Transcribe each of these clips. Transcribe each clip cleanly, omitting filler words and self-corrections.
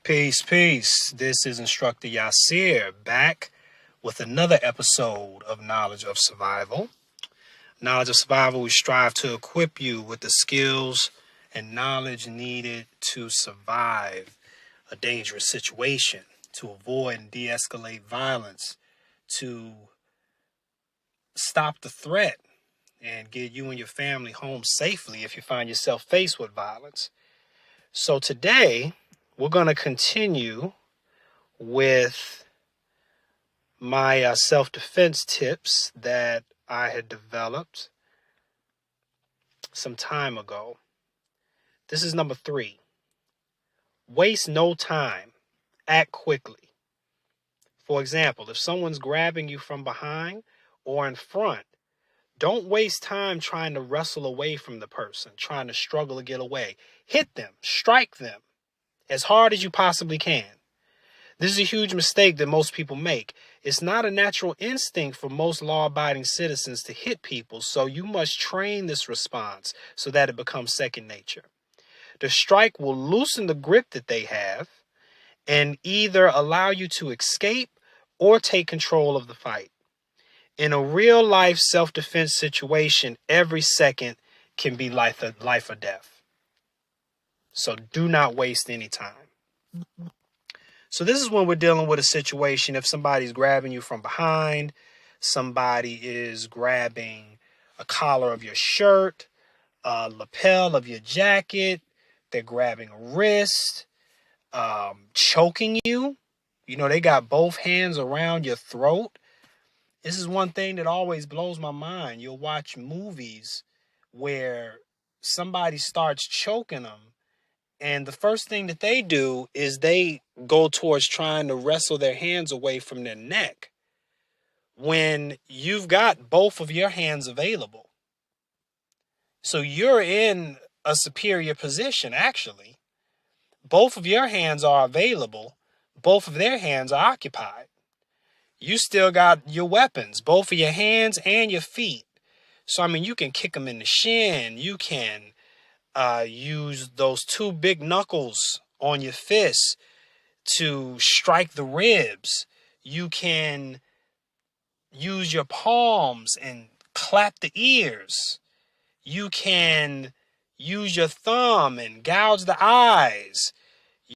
Peace, peace. This is Instructor Yasir back with another episode of Knowledge of Survival. Knowledge of Survival, we strive to equip you with the skills and knowledge needed to survive a dangerous situation, to avoid and de-escalate violence, to stop the threat and get you and your family home safely if you find yourself faced with violence. So today, we're going to continue with my self-defense tips that I had developed some time ago. This is number 3. Waste no time. Act quickly. For example, if someone's grabbing you from behind or in front, don't waste time trying to wrestle away from the person, trying to struggle to get away. Hit them, strike them as hard as you possibly can. This is a huge mistake that most people make. It's not a natural instinct for most law-abiding citizens to hit people, so you must train this response so that it becomes second nature. The strike will loosen the grip that they have and either allow you to escape or take control of the fight. In a real-life self-defense situation, every second can be life or death. So do not waste any time. So this is when we're dealing with a situation. If somebody's grabbing you from behind, somebody is grabbing a collar of your shirt, a lapel of your jacket, they're grabbing a wrist, choking you. You know, they got both hands around your throat. This is one thing that always blows my mind. You'll watch movies where somebody starts choking them, and the first thing that they do is they go towards trying to wrestle their hands away from their neck when you've got both of your hands available. So you're in a superior position, actually. Both of your hands are available. Both of their hands are occupied. You still got your weapons, both of your hands and your feet. So, I mean, you can kick them in the shin. You can use those 2 big knuckles on your fists to strike the ribs. You can use your palms and clap the ears. You can use your thumb and gouge the eyes.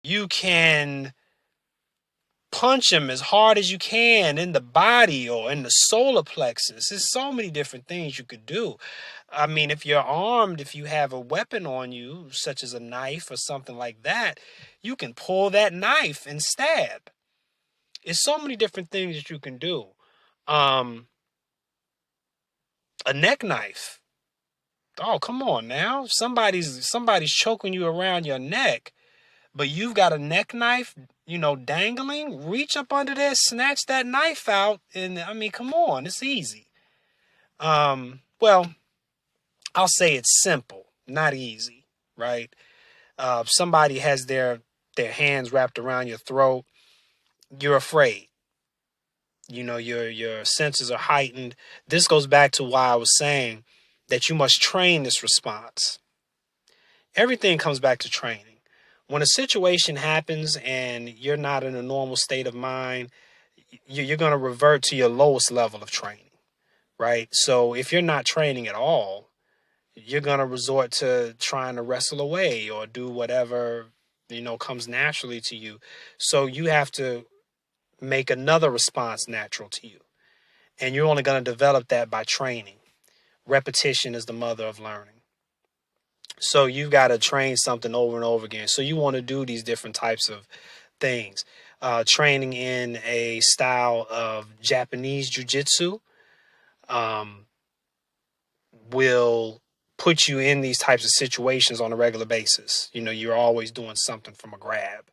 You can punch them as hard as you can in the body or in the solar plexus. There's so many different things you could do. I mean, if you're armed, if you have a weapon on you, such as a knife or something like that, you can pull that knife and stab. There's so many different things that you can do. A neck knife. Oh, come on now. Somebody's choking you around your neck, but you've got a neck knife, dangling. Reach up under there, snatch that knife out, and I mean, come on, it's easy. Well, I'll say it's simple, not easy, right? Somebody has their hands wrapped around your throat. You're afraid. Your senses are heightened. This goes back to why I was saying that you must train this response. Everything comes back to training. When a situation happens and you're not in a normal state of mind, you're going to revert to your lowest level of training, right? So if you're not training at all, you're going to resort to trying to wrestle away or do whatever, comes naturally to you. So you have to make another response natural to you. And you're only going to develop that by training. Repetition is the mother of learning. So you've got to train something over and over again. So you want to do these different types of things. Training in a style of Japanese jiu-jitsu will put you in these types of situations on a regular basis. You're always doing something from a grab.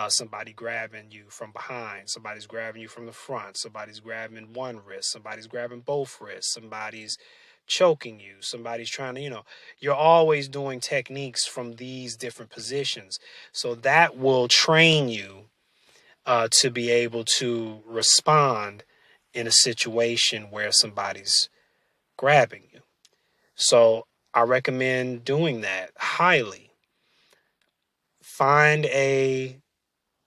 Somebody grabbing you from behind. Somebody's grabbing you from the front. Somebody's grabbing one wrist. Somebody's grabbing both wrists. Somebody's choking you. Somebody's trying to, you're always doing techniques from these different positions. So that will train you to be able to respond in a situation where somebody's grabbing you. So I recommend doing that highly. Find a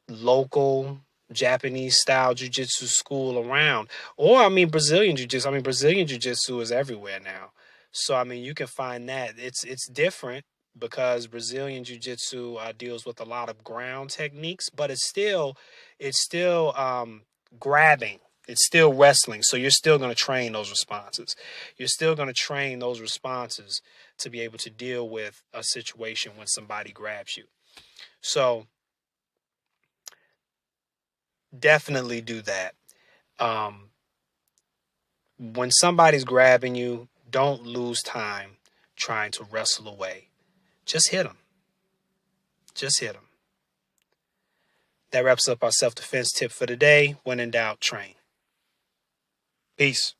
local Japanese style jiu-jitsu school around. Or I mean Brazilian jiu-jitsu. I mean Brazilian jiu-jitsu is everywhere now. So I mean you can find that. It's different because Brazilian jiu-jitsu deals with a lot of ground techniques, but it's still grabbing. It's still wrestling. So you're still going to train those responses. You're still going to train those responses to be able to deal with a situation when somebody grabs you. So definitely do that. Um, when somebody's grabbing you, don't lose time trying to wrestle away. Just hit them. Just hit them. That wraps up our self-defense tip for today. When in doubt, train. Peace.